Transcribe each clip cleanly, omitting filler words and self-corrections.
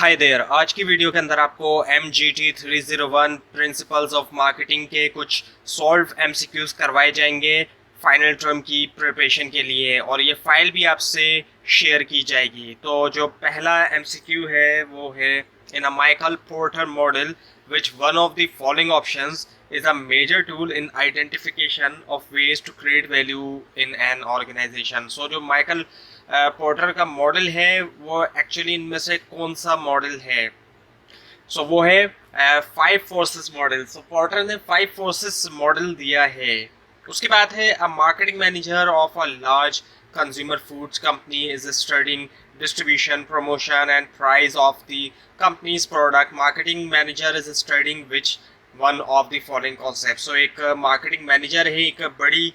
Hi there. आज की video के अंदर आपको MGT 301 प्रिंसिपल्स ऑफ मार्केटिंग के कुछ सॉल्व MCQs करवाए जाएंगे फाइनल टर्म की प्रिपरेशन के लिए, और ये फाइल भी आपसे शेयर की जाएगी। तो जो पहला MCQ है वो है, in a Michael Porter model which one of the following options is a major tool in identification of ways to create value in an organization। So जो माइकल पोर्टर का मॉडल है वो एक्चुअली इनमें से कौन सा मॉडल है? सो वो है 5 फोर्सेस मॉडल। सो पोर्टर ने 5 फोर्सेस मॉडल दिया है। उसके बाद है, a marketing manager of a large consumer foods company is studying distribution, promotion and price of the company's product। Marketing manager is studying which one of the following concepts। So एक marketing manager है एक बड़ी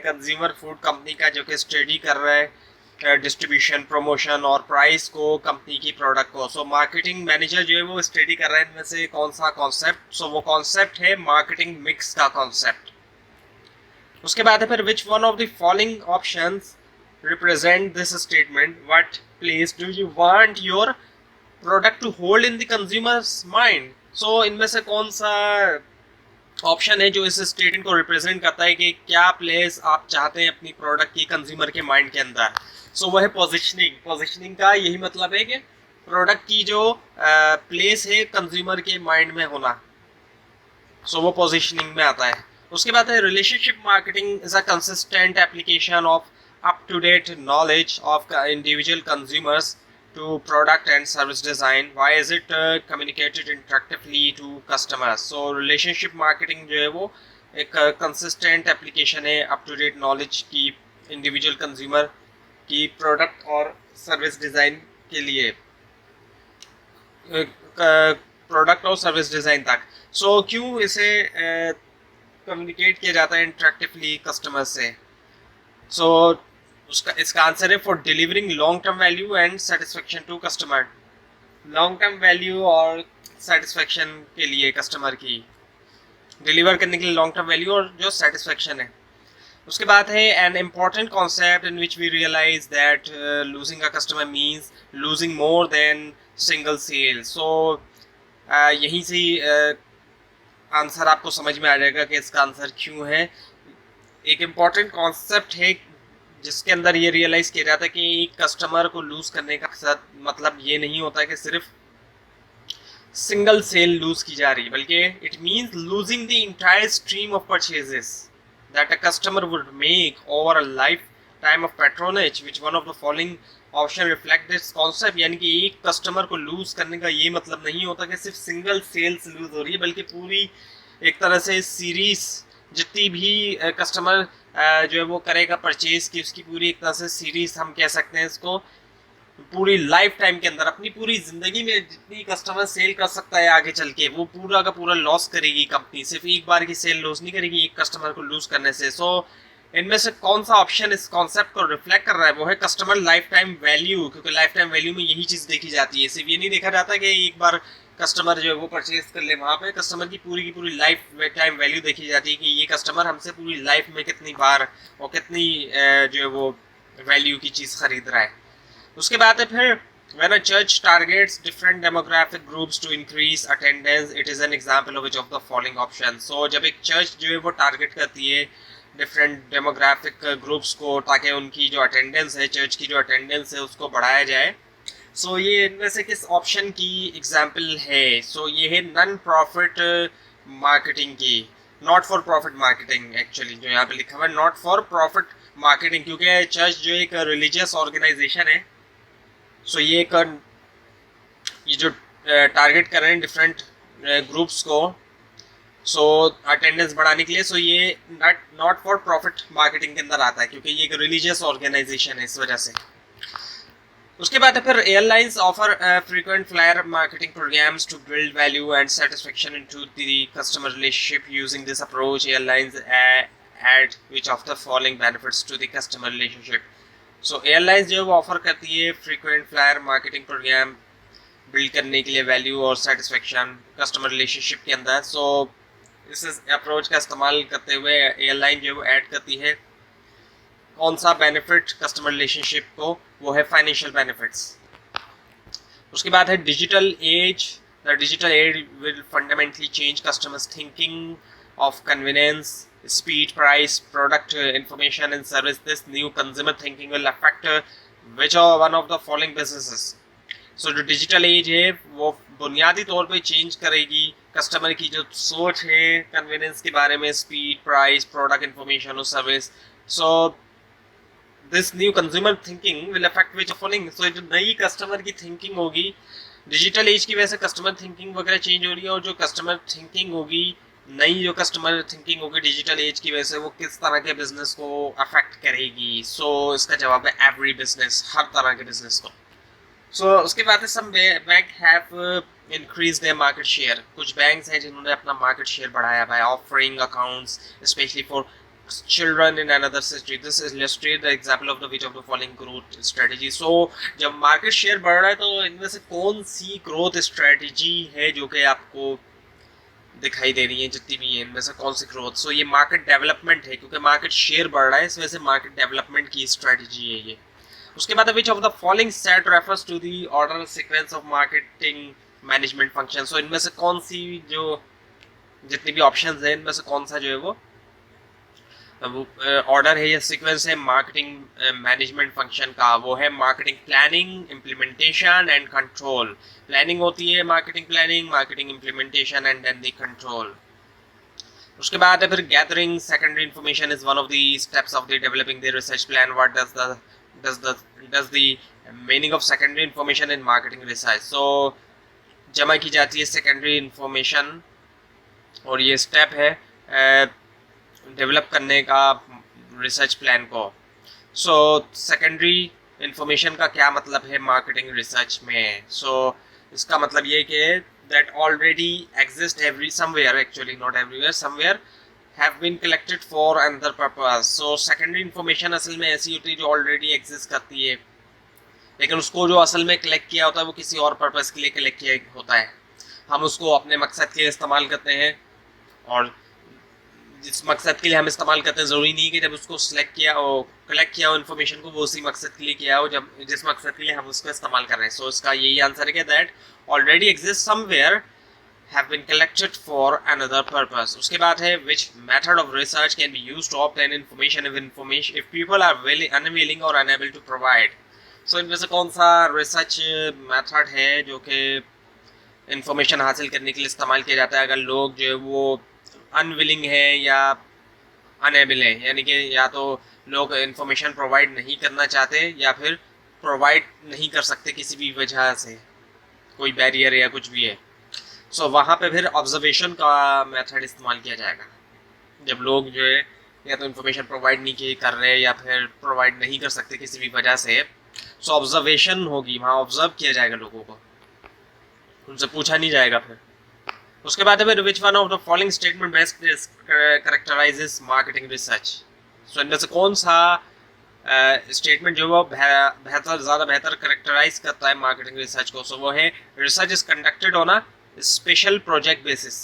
consumer food company का, जो कि study कर रहा है डिस्ट्रीब्यूशन, प्रमोशन और प्राइस को कंपनी की प्रोडक्ट को। सो मार्केटिंग मैनेजर जो है वो स्टडी कर रहा है इनमें से कौन सा कॉन्सेप्ट? सो वो कॉन्सेप्ट है मार्केटिंग मिक्स का कॉन्सेप्ट। उसके बाद है फिर, which one of the following options represent this statement? What place do you want your product to hold in the consumer's mind? So इनमें से कौन सा ऑप्शन है जो इस स्टेटमेंट को रिप्रेजेंट करता है कि क्या प्लेस आप चाहते हैं अपनी प्रोडक्ट की कंज्यूमर के माइंड के अंदर? सो वो है पोजिशनिंग। पोजिशनिंग का यही मतलब है कि प्रोडक्ट की जो प्लेस है कंज्यूमर के माइंड में होना। सो वो पोजिशनिंग में आता है। उसके बाद है, relationship marketing is a consistent application of up-to-date knowledge of individual consumers to product and service design। Why is it communicated interactively to customers? So relationship marketing जो है वो एक consistent application है up-to-date knowledge की individual consumer की product और service design के लिए, product और service design तक। So क्यों इसे communicate किया जाता है interactively customer से? So इसका आंसर है, for delivering long term value and satisfaction to customer. Long term value और सेटिस्फेक्शन के लिए कस्टमर की डिलीवर करने के लिए लॉन्ग टर्म वैल्यू और जो सेटिस्फेक्शन है। उसके बाद है, an important concept in which we realise that losing a customer means losing more than single sale. So यहीं से आंसर आपको समझ में आ जाएगा कि इसका आंसर क्यों है। एक इम्पॉर्टेंट कॉन्सेप्ट है जिसके अंदर ये रियलाइज किया जाता है कि एक कस्टमर को लूज करने का मतलब ये नहीं होता कि सिर्फ सिंगल सेल लूज की जा रही है, बल्कि it means losing the entire stream of purchases that a customer would make over a life time of patronage which one of the following option reflect this concept. यानी कि एक customer को loose करने का ये मतलब नहीं होता कि सिर्फ सिंगल सेल्स लूज हो रही है, बल्कि पूरी एक तरह से सीरीज, जितनी भी कस्टमर जो है वो करेगा परचेज की, उसकी पूरी एक तरह से सीरीज हम कह सकते हैं इसको। पूरी लाइफ टाइम के अंदर अपनी पूरी जिंदगी में जितनी कस्टमर सेल कर सकता है आगे चल के, वो पूरा का पूरा लॉस करेगी कंपनी। सिर्फ एक बार की सेल लॉस नहीं करेगी एक कस्टमर को लूज करने से। सो इनमें से कौन सा ऑप्शन इस कॉन्सेप्ट को रिफ्लेक्ट कर रहा है? वो है कस्टमर लाइफ टाइम वैल्यू, क्योंकि लाइफ टाइम वैल्यू में यही चीज देखी जाती है। सिर्फ ये नहीं देखा जाता कि एक बार कस्टमर जो है वो परचेज कर ले, वहाँ पे कस्टमर की पूरी लाइफ टाइम वैल्यू देखी जाती है कि ये कस्टमर हमसे पूरी लाइफ में कितनी बार और कितनी जो है वो वैल्यू की चीज़ खरीद रहा है। उसके बाद है फिर, when a church targets different demographic groups to increase attendance, it is an example of which of the following options। so जब एक चर्च जो है वो टारगेट करती है डिफरेंट डेमोग्राफिक ग्रुप्स को ताकि उनकी जो अटेंडेंस है, चर्च की जो अटेंडेंस है उसको बढ़ाया जाए, सो ये इनमें से किस ऑप्शन की एग्जाम्पल है? सो ये है नॉन प्रॉफिट मार्केटिंग की, not for profit marketing. Actually जो यहाँ पे लिखा हुआ है नॉट फॉर प्रॉफिट मार्केटिंग, क्योंकि चर्च जो एक रिलीजियस ऑर्गेनाइजेशन है, सो ये जो टारगेट कर रहे हैं डिफरेंट ग्रुप्स को, सो अटेंडेंस बढ़ाने के लिए, सो ये नॉट फॉर प्रॉफिट मार्केटिंग के अंदर आता है, क्योंकि ये एक रिलीजियस ऑर्गेनाइजेशन है इस वजह से। उसके बाद फिर, airlines offer frequent flyer marketing programmes to build value and satisfaction into the customer relationship using this approach. Airlines add which of the following benefits to the customer relationship. So airlines जो है वो offer करती है frequent flyer marketing programme build करने के लिए value और satisfaction customer relationship के अंदर। सो इस अप्रोच का इस्तेमाल करते हुए एयरलाइन जो है वो ऐड करती है कौन सा बेनिफिट कस्टमर रिलेशनशिप को? वो है फाइनेंशियल बेनिफिट्स। उसके बाद है digital age. The digital age will fundamentally change customers thinking of convenience, speed, price, product information and service. This new consumer thinking will affect which are one of the following businesses. So जो digital age है वो बुनियादी तौर पे change करेगी customer की जो सोच है कन्वीनियंस के बारे में, स्पीड, प्राइस, प्रोडक्ट इन्फॉर्मेशन और service. So this new consumer thinking will affect which following. So जो नई कस्टमर की थिंकिंग होगी डिजिटल एज की वजह से कस्टमर थिंकिंग वगैरह चेंज हो रही है, और जो कस्टमर थिंकिंग होगी नई जो कस्टमर थिंकिंग होगी डिजिटल एज की वजह से वो किस तरह के बिजनेस को अफेक्ट करेगी. सो इसका जवाब है एवरी बिजनेस, हर तरह के बिजनेस को. सो उसके बाद some bank have increase their market share. कुछ बैंक्स हैं जिन्होंने अपना मार्केट शेयर बढ़ाया by offering accounts specially for children in another city. This is illustrate the example of the which of the following growth strategy. So जब market share बढ़ रहा है तो इनमें से कौन सी ग्रोथ स्ट्रेटजी है जो कि आपको दिखाई दे रही है, जितनी भी है इनमें से कौन सी ग्रोथ. सो ये मार्केट डेवलपमेंट है, क्योंकि मार्केट शेयर बढ़ रहा है इस वजह से मार्केट डेवलपमेंट की स्ट्रेटजी है ये. उसके बाद which of the following set refers to the order sequence of marketing management function. So इनमें से कौन सी जो जितनी भी ऑप्शंस है इनमें से कौन सा जो है वो ऑर्डर है या सीक्वेंस है मार्केटिंग मैनेजमेंट फंक्शन का. वो है marketing planning, implementation and control. Planning होती है marketing planning, marketing implementation and then the control. उसके बाद है फिर gathering secondary information is one of the steps of the developing the research plan. What does the meaning of secondary information in marketing research. So जमा की जाती है secondary information और ये स्टेप है डेवलप करने का रिसर्च प्लान को. सो सेकेंडरी इंफॉर्मेशन का क्या मतलब है मार्केटिंग रिसर्च में. सो इसका मतलब ये कि that already exist every somewhere, actually not everywhere, somewhere have been collected for another purpose. So secondary information असल में ऐसी होती है जो ऑलरेडी एग्जिस्ट करती है, लेकिन उसको जो असल में कलेक्ट किया होता है वो किसी और पर्पस के लिए कलेक्ट किया होता है. हम उसको अपने मकसद के लिए इस्तेमाल करते हैं, और जिस मकसद के लिए हम इस्तेमाल करते हैं ज़रूरी नहीं कि जब उसको सिलेक्ट किया हो, कलेक्ट किया हो इन्फॉर्मेशन को, वो उसी मकसद के लिए किया हो जब जिस मकसद के लिए हम उसको इस्तेमाल कर रहे हैं. सो इसका यही आंसर है कि that already exist somewhere have been collected for another purpose. उसके बाद है which method of research can be used to obtain information if people are unwilling और अनएबल टू प्रोवाइड. सो इनमें से कौन सा रिसर्च मेथड है जो कि इन्फॉर्मेशन हासिल करने के लिए इस्तेमाल किया जाता है अगर लोग जो है वो अनविलिंग है या अनेबल है, यानी कि या तो लोग इन्फॉर्मेशन प्रोवाइड नहीं करना चाहते या फिर प्रोवाइड नहीं कर सकते किसी भी वजह से, कोई बैरियर या कुछ भी है. सो वहाँ पे फिर ऑब्जर्वेशन का मेथड इस्तेमाल किया जाएगा जब लोग जो है या तो इन्फॉर्मेशन प्रोवाइड नहीं कर रहे या फिर प्रोवाइड नहीं कर सकते किसी भी वजह से. सो ऑब्जर्वेशन होगी, वहाँ ऑब्जर्व किया जाएगा लोगों को, उनसे पूछा नहीं जाएगा. फिर उसके बाद फिर which one of the following statement best characterises marketing research. So इनमें से कौन सा स्टेटमेंट जो वो ज़्यादा बेहतर करेक्टराइज करता है मार्केटिंग रिसर्च को. सो वो है research is conducted on a special project basis.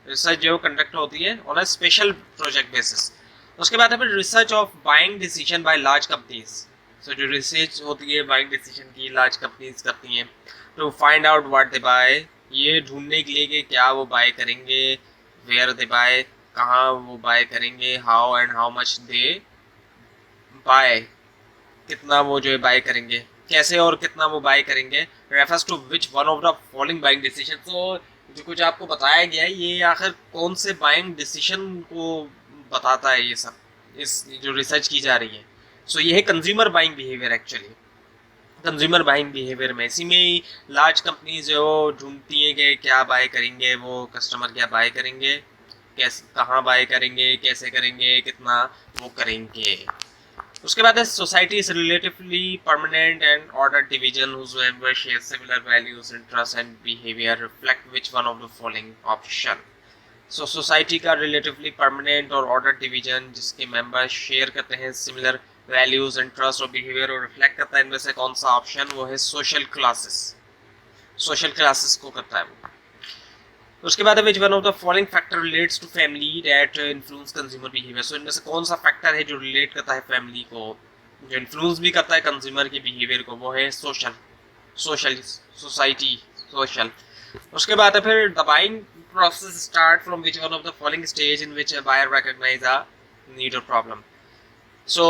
Research जो कंडक्ट होती है on a special project basis. उसके बाद फिर research of buying decision by large companies. So जो रिसर्च होती है बाइंग डिसीजन की लार्ज कंपनीज करती हैं to find out what they buy, ये ढूंढने के लिए कि क्या वो बाय करेंगे, वेयर दे बाय, कहाँ वो बाय करेंगे, how and how much they buy, कितना वो जो है बाय करेंगे, कैसे और कितना वो बाय करेंगे. Refers to which one of the following buying decision. तो जो कुछ आपको बताया गया है ये आखिर कौन से बाइंग डिसीजन को बताता है ये सब, इस जो रिसर्च की जा रही है. सो ये है consumer buying behaviour. Actually consumer buying behaviour में इसी में ही लार्ज कंपनीज जो ढूंढती हैं कि क्या बाय करेंगे वो कस्टमर, क्या बाय करेंगे, कैसे, कहाँ बाय करेंगे, कैसे करेंगे, कितना वो करेंगे. उसके बाद है society is relatively permanent and order division whose members share similar values, interest and behaviour. Reflect which one of the following option. So society का रिलेटिवली परमानेंट और ऑर्डर डिवीजन जिसके मेंबर्स शेयर करते हैं सिमिलर वैल्यूज, इंटरेस्ट और behaviour और reflect करता है, इनमें से कौन सा ऑप्शन. वो है सोशल क्लासेस. सोशल क्लासेस को करता है वो. उसके बाद which one of the following factor relates to family that influence consumer behaviour. So इनमें से कौन सा फैक्टर है जो रिलेट करता है फैमिली को, जो इन्फ्लुएंस भी करता है कंज्यूमर के बिहेवियर को. वो है सोशल. Social society social. उसके बाद है फिर the buying process start from which one of the following stage in which buyer recognize a need और प्रॉब्लम। सो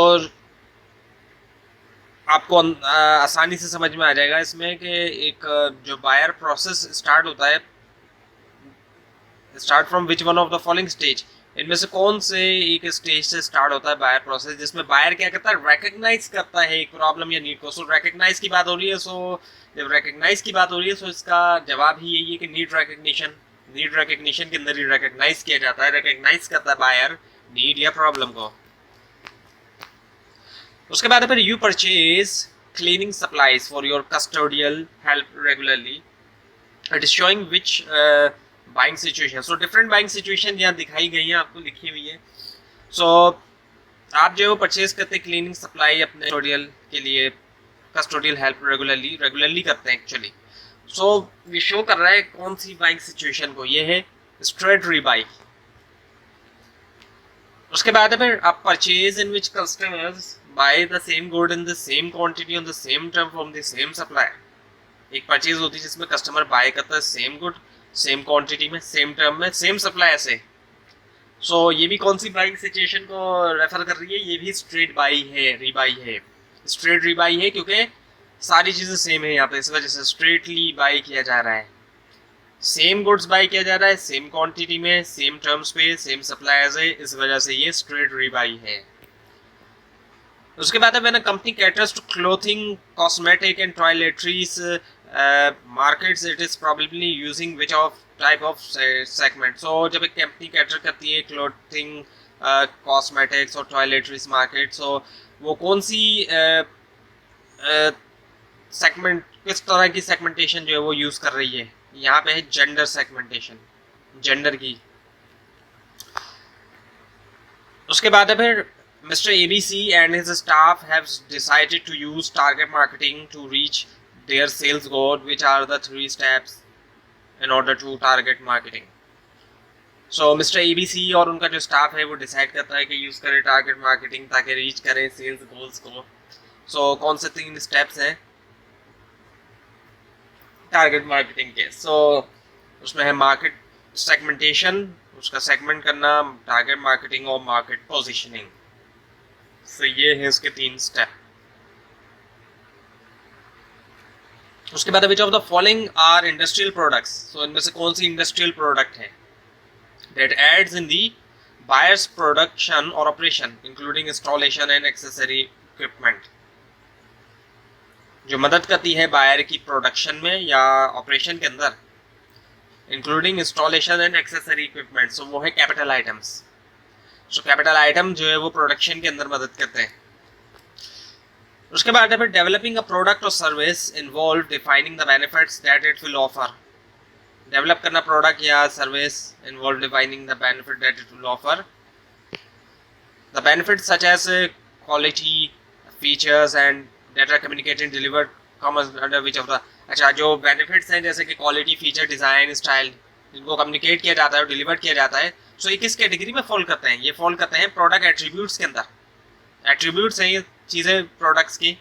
आपको आसानी से समझ में आ जाएगा इसमें कि एक जो बायर प्रोसेस स्टार्ट होता है, start from which one of the following stage, इनमें से कौन से एक स्टेज से स्टार्ट होता है बायर प्रोसेस, जिसमें बायर क्या करता है, रिकॉग्नाइज करता है एक प्रॉब्लम या नीड को। सो रिकॉग्नाइज की बात हो रही है, सो जब रिकॉग्नाइज की बात हो रही है, सो इसका जवाब ही यही है कि नीड रिकॉग्निशन। नीड रिकॉग्निशन के अंदर ही रिकॉग्नाइज किया जाता है, रिकॉग्नाइज करता है बायर नीड या प्रॉब्लम को। उसके बाद फिर you purchase cleaning supplies for your custodial help regularly, it is showing which buying situation. So different buying situation यहाँ दिखाई गई है, आपको लिखी हुई है। सो आप जो परचेज करते हैं क्लीनिंग सप्लाई अपने कस्टोडियल के लिए, कस्टोडियल हेल्प रेगुलरली करते हैं एक्चुअली। सो ये शो कर रहा है कौन सी बाइंग सिचुएशन को, ये है स्ट्रेट रीबाई। उसके बाद है फिर आप purchase in which customers by the same good in the same quantity on the same term from the same supplier. एक परचेज होती है जिसमें कस्टमर बाय करता है सेम गुड सेम क्वांटिटी में सेम टर्म में सेम सप्लायर से। सो ये भी कौन सी बाइंग सिचुएशन को रेफर कर रही है, ये भी स्ट्रेट बाई है, रीबाई है। स्ट्रेट रीबाई है क्योंकि सारी चीज़ें सेम है यहाँ पे, इस वजह से स्ट्रेटली बाई किया जा रहा है। सेम गुड्स बाई किया जा रहा है सेम क्वांटिटी में सेम टर्म्स पे सेम सप्लायर्स है, इस वजह से ये स्ट्रेट रीबाई है। उसके बाद है when a company caters to clothing cosmetic and toiletries markets, it is probably using which of type of segment. So जब एक कंपनी कैटर करती है क्लोथिंग कॉस्मेटिक्स और टॉयलेटरीज मार्केट, सो वो कौन सी सेगमेंट, किस तरह की सेगमेंटेशन जो है वो यूज कर रही है। यहाँ पे है जेंडर सेगमेंटेशन, जेंडर की। उसके बाद है फिर Mr. ABC and his staff have decided to use target marketing to reach their sales goal, which are the 3 steps in order to target marketing. So Mr. ABC और उनका जो staff है वो डिसाइड करता है कि यूज करे target marketing ताकि रीच करे सेल्स गोल्स को। सो कौन से 3 स्टेप्स हैं टारगेट मार्केटिंग के। सो उसमें है मार्केट सेगमेंटेशन, उसका सेगमेंट करना, टारगेट मार्केटिंग और मार्केट पोजीशनिंग। सो ये है उसके 3 स्टेप। उसके बाद which of the following are industrial products. So इनमें से कौन सी इंडस्ट्रियल प्रोडक्ट है that aids in the buyers production और operation including installation and accessory equipment, जो मदद करती है बायर की प्रोडक्शन में या ऑपरेशन के अंदर, including installation and accessory equipment. So वो है capital items. So capital item जो है वो प्रोडक्शन के अंदर मदद करते हैं। उसके बाद फिर डेवलपिंग अ प्रोडक्ट और service involve defining the benefits that it will offer. Develop करना प्रोडक्ट या service involve defining the benefit that it will offer. The benefits such as quality features and that are communicated delivered come under which of the. अच्छा, जो बेनिफिट्स हैं जैसे कि quality feature design style, जिनको communicate किया जाता है और डिलीवर किया जाता है, सो ये किस कैटेगरी में फॉल करते हैं, ये फॉल करते हैं प्रोडक्ट एट्रीब्यूट्स के अंदर। एट्रीब्यूट्स हैं ये चीज़ें प्रोडक्ट्स की।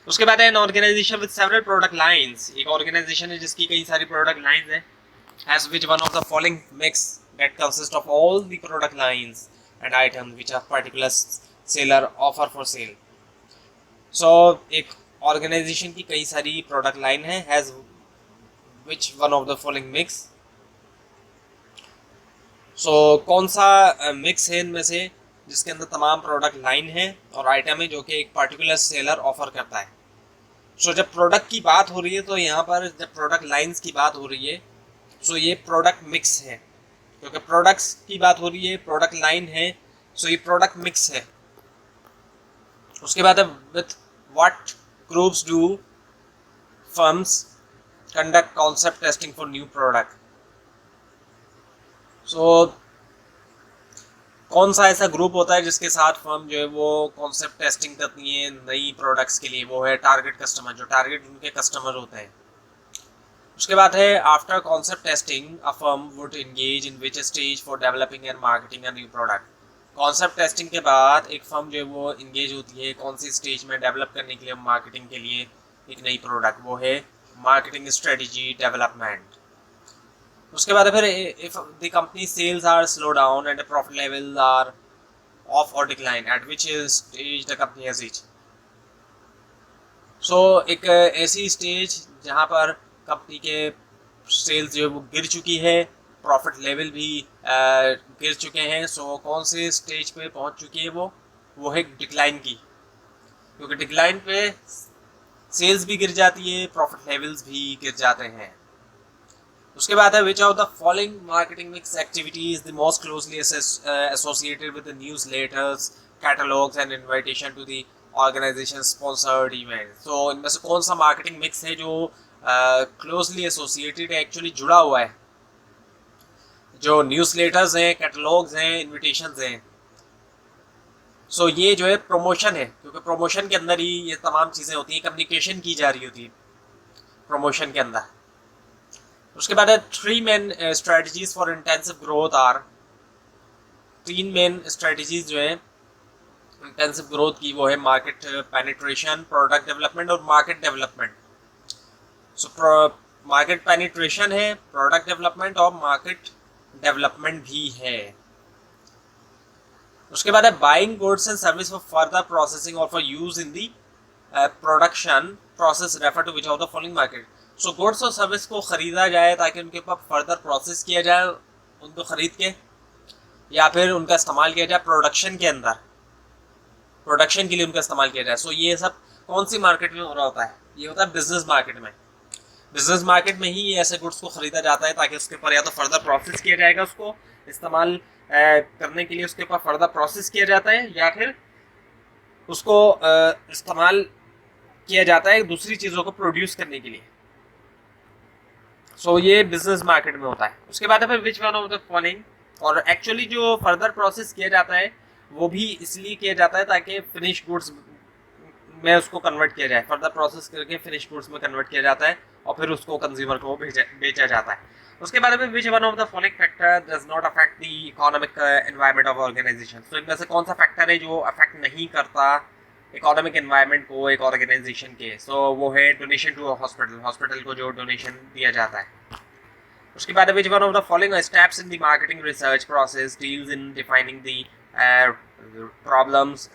उसके बाद है an organization with several product lines. एक ऑर्गेनाइजेशन है जिसकी कई सारी प्रोडक्ट लाइंस हैं, has which one of the following mix that consist of all the product lines and items which are particular seller offer for sale. So एक organization की कई सारी प्रोडक्ट लाइन है, has which one of the following mix. So कौन सा mix है इनमें से जिसके अंदर तमाम प्रोडक्ट लाइन है और आइटम है जो कि एक पर्टिकुलर सेलर ऑफर करता है। सो जब प्रोडक्ट की बात हो रही है तो यहाँ पर जब प्रोडक्ट लाइंस की बात हो रही है, सो ये प्रोडक्ट मिक्स है, क्योंकि प्रोडक्ट्स की बात हो रही है, प्रोडक्ट लाइन है, सो ये प्रोडक्ट मिक्स है। उसके बाद with what groups do firms conduct concept testing for new product. So कौन सा ऐसा ग्रुप होता है जिसके साथ फर्म जो है वो कॉन्सेप्ट टेस्टिंग करती है नई प्रोडक्ट्स के लिए, वो है टारगेट कस्टमर, जो टारगेट उनके कस्टमर होते हैं। उसके बाद है after concept testing a firm would engage in which stage for developing and marketing a new product. Concept testing के बाद एक फर्म जो है वो इंगेज होती है कौन सी स्टेज में डेवलप करने के लिए, मार्केटिंग के लिए एक नई प्रोडक्ट, वो है मार्केटिंग स्ट्रेटजी डेवलपमेंट। उसके बाद फिर if the company sales are slow down and profit level are off और decline, at which stage the company has reached. So एक ऐसी स्टेज जहाँ पर कंपनी के सेल्स जो है वो गिर चुकी है, प्रॉफिट लेवल भी गिर चुके हैं। सो कौन से स्टेज पे पहुँच चुकी है वो है डिक्लाइन की, क्योंकि डिक्लाइन पे सेल्स भी गिर जाती है, प्रॉफिट लेवल्स भी गिर जाते हैं। उसके बाद है which of the following marketing mix activity is the most closely associated with the newsletters, catalogues and invitation to the organisation sponsored event. तो इनमें से कौन सा मार्केटिंग मिक्स है जो क्लोजली एसोसिएटेड है, एक्चुअली जुड़ा हुआ है? जो न्यूज़लेटर्स हैं, कैटलॉग्स हैं, इन्विटेशंस हैं। सो ये जो है प्रमोशन है, क्योंकि प्रमोशन के अंदर ही ये तमाम चीज़ें होती हैं, कम्युनिकेशन की जा रही होती है प्रमोशन के अंदर। उसके बाद है three main strategies for intensive growth are, तीन मेन स्ट्रेटजीज जो है इंटेंसिव ग्रोथ की, वो है मार्केट पेनिट्रेशन, प्रोडक्ट डेवलपमेंट और market development. So market penetration है, प्रोडक्ट डेवलपमेंट और मार्केट डेवलपमेंट भी है। उसके बाद है buying goods and service for further processing और for use in the production process refer to which of the following market. So goods और service को ख़रीदा जाए ताकि उनके ऊपर फर्दर प्रोसेस किया जाए, उनको ख़रीद के, या फिर उनका इस्तेमाल किया जाए प्रोडक्शन के अंदर, प्रोडक्शन के लिए उनका इस्तेमाल किया जाए। सो ये सब कौन सी मार्केट में हो रहा होता है? ये होता है बिजनेस मार्केट में। बिजनेस मार्केट में ही ऐसे गुड्स को ख़रीदा जाता है ताकि उसके ऊपर या तो फर्दर प्रोसेस किया जाएगा, उसको इस्तेमाल करने के लिए उसके ऊपर फर्दर प्रोसेस किया जाता है, या फिर उसको इस्तेमाल किया जाता है दूसरी चीज़ों को प्रोड्यूस करने के लिए। सो ये बिजनेस मार्केट में होता है। उसके बाद फिर which one of the following, और एक्चुअली जो फर्दर प्रोसेस किया जाता है वो भी इसलिए किया जाता है ताकि फिनिश गुड्स में उसको कन्वर्ट किया जाए, फर्दर प्रोसेस करके फिनिश गुड्स में कन्वर्ट किया जाता है और फिर उसको कंज्यूमर को बेचा जाता है। उसके बाद में which one of the following factor does not affect the economic environment of organisation. तो इनमें से कौन सा फैक्टर है जो अफेक्ट नहीं करता इकोनॉमिक एनवायरनमेंट को एक ऑर्गेनाइजेशन के? सो वो है डोनेशन टू हॉस्पिटल, हॉस्पिटल को जो डोनेशन दिया जाता है। उसके बाद which one of the following steps in the marketing research process deals in defining the problems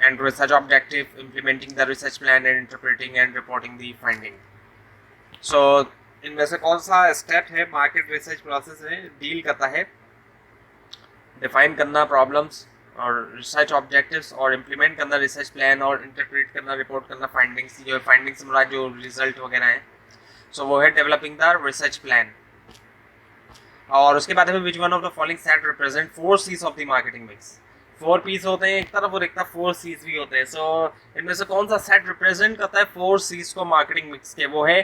and research objective, implementing the research plan and interpreting and reporting the finding. So इनमें से कौन सा step है market research process में deal करता है define करना problems और रिसर्च ऑब्जेक्टिव्स, और इम्प्लीमेंट करना रिसर्च प्लान, और इंटरप्रेट करना, रिपोर्ट करना फाइंडिंग्स। जो फाइंडिंग्स से जो रिजल्ट वगैरह है, सो वो है डेवलपिंग द रिसर्च प्लान। और उसके बाद में which one of the following set represent 4 C's of the marketing mix. 4 Ps होते हैं एक तरफ और एक तरफ 4 C's भी होते हैं। सो इनमें से कौन सा सेट रिप्रेजेंट करता है 4 C's को मार्केटिंग मिक्स के? वो है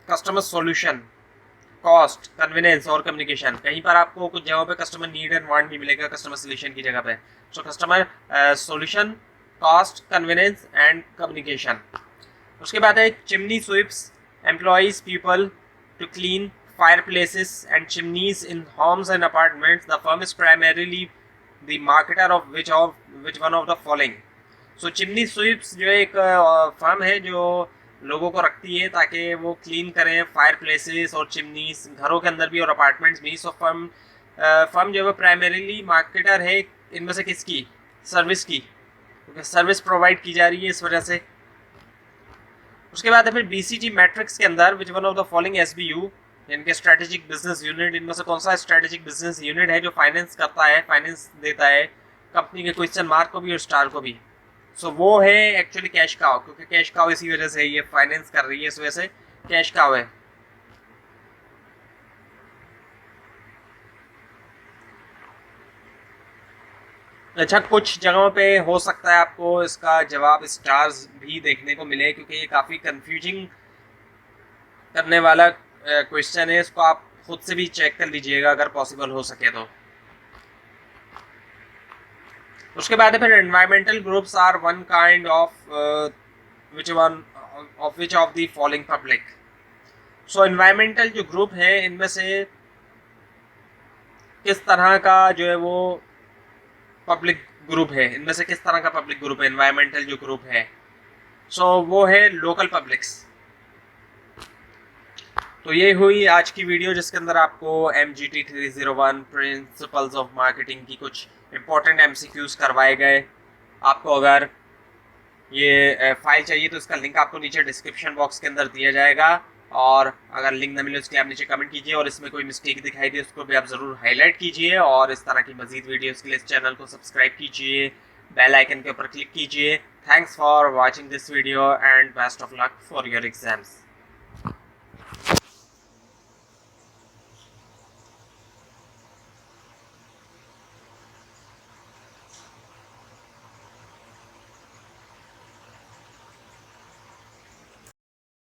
कस्टमर सॉल्यूशन, कॉस्ट, कन्वीनियंस और कम्युनिकेशन। कहीं पर आपको कुछ जगहों पे कस्टमर नीड एंड वांट भी मिलेगा कस्टमर सॉल्यूशन की जगह पे। So customer solution, cost, convenience and communication. उसके बाद है chimney sweeps, employs people to clean fireplaces and chimneys in homes and apartments. The firm is primarily the marketer of which one of the following. So chimney sweeps जो एक firm है जो लोगों को रखती है ताकि वो क्लीन करें फायर प्लेसेस और चिमनीस, घरों के अंदर भी और अपार्टमेंट्स भी। सो फर्म जो है प्राइमरीली मार्केटर है इनमें से किसकी? सर्विस की, क्योंकि सर्विस प्रोवाइड की जा रही है इस वजह से। उसके बाद है फिर BCT मैट्रिक्स के अंदर विच one of the following SBU, इनके स्ट्रेटेजिक बिजनेस यूनिट, इनमें से कौन सा स्ट्रेटेजिक बिजनेस यूनिट है जो फाइनेंस करता है, फाइनेंस देता है कंपनी के क्वेश्चन मार्क को भी और स्टार को भी? सो वो है एक्चुअली कैश काउ, क्योंकि कैश काउ इसी वजह से ये फाइनेंस कर रही है, इस वजह से कैश काउ है। अच्छा, कुछ जगहों पे हो सकता है आपको इसका जवाब स्टार्स भी देखने को मिले, क्योंकि ये काफ़ी कंफ्यूजिंग करने वाला क्वेश्चन है। इसको आप खुद से भी चेक कर लीजिएगा अगर पॉसिबल हो सके तो। उसके बाद फिर environmental groups are one kind of which of the following public. So environmental जो ग्रुप है इनमें से किस तरह का जो है वो पब्लिक ग्रुप है, इनमें से किस तरह का पब्लिक ग्रुप है एनवायरमेंटल जो ग्रुप है? सो वो है लोकल पब्लिक्स। तो ये हुई आज की वीडियो जिसके अंदर आपको MGT 301 प्रिंसिपल्स ऑफ मार्केटिंग की कुछ इंपॉर्टेंट MCQs करवाए गए। आपको अगर ये फाइल चाहिए तो इसका लिंक आपको नीचे डिस्क्रिप्शन बॉक्स के अंदर दिया जाएगा, और अगर लिंक ना मिले उसके आप नीचे कमेंट कीजिए, और इसमें कोई मिस्टेक दिखाई दे उसको भी आप ज़रूर हाईलाइट कीजिए, और इस तरह की मजीद वीडियोस के लिए इस चैनल को सब्सक्राइब कीजिए, बेल आइकन के ऊपर क्लिक कीजिए। Thanks for watching this video and best of luck for your exams.